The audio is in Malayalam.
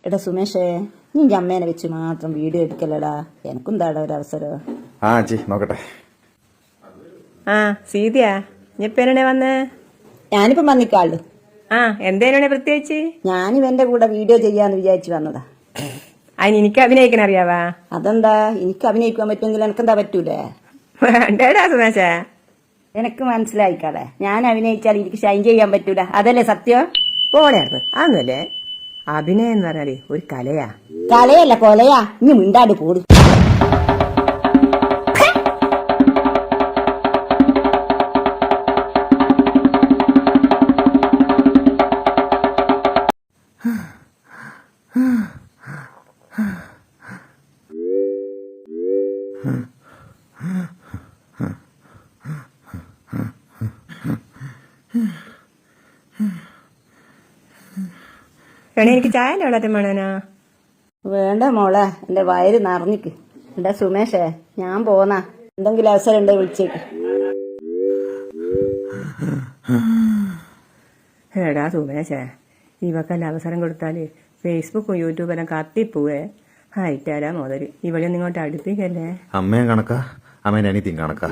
എടാ സുമേഷേ, നീ അമ്മേനെ വെച്ച് മാത്രം വീഡിയോ എടുക്കല്ലടാ. എനക്കും താടാ ഒരു അവസരം. ആ ചി നോക്കട്ടെ. ആ സീതയാ, ഇനിപ്പെന്നെ വന്നേ? ഞാനിപ്പം വന്നിക്കാളു. ആ എന്തേനാണ് പ്രത്യേകിച്ച്? ഞാനിവന്റെ കൂടെ വീഡിയോ ചെയ്യാന്ന് വിചാരിച്ചു വന്നതാ. അതിന് എനിക്ക് അഭിനയിക്കാൻ അറിയാവാ? അതെന്താ, എനിക്ക് അഭിനയിക്കാൻ പറ്റുമെങ്കിൽ എനക്കെന്താ പറ്റൂലേ? വേണ്ടടാ സുമേഷേ. എനക്ക് മനസ്സിലായിക്കാളെ, ഞാൻ അഭിനയിച്ചാൽ എനിക്ക് ഷൈൻ ചെയ്യാൻ പറ്റൂല, അതല്ലേ സത്യം? പോടെയായിരുന്നു അതൊന്നുമല്ലേ. അഭിനയം എന്ന് പറഞ്ഞാല് ഒരു കലയാ. കലയല്ല കൊലയാ. ഇനി മിണ്ടാണ്ട് പോടും. എനിക്ക് ചായ വെള്ളാറ്റം വേണനാ? വേണ്ട മോളെ, എന്റെ വയറ് നിറഞ്ഞിക്ക്. എടാ സുമേഷേ, ഞാൻ പോന്നാ. എന്തെങ്കിലും അവസരം ഉണ്ടോ വിളിച്ചേക്ക്. എടാ സുമേഷേ, ഇവക്കെല്ലാം അവസരം കൊടുത്താല് ഫേസ്ബുക്കും യൂട്യൂബെല്ലാം കത്തിപ്പോവേ. ഹൈറ്റാരാ മുതല്. ഇവളെ നിങ്ങോട്ട് അടുപ്പിക്കല്ലേ. അമ്മയും കണക്കാ, അമ്മേന്റെ അനിയത്തിയും കണക്കാ.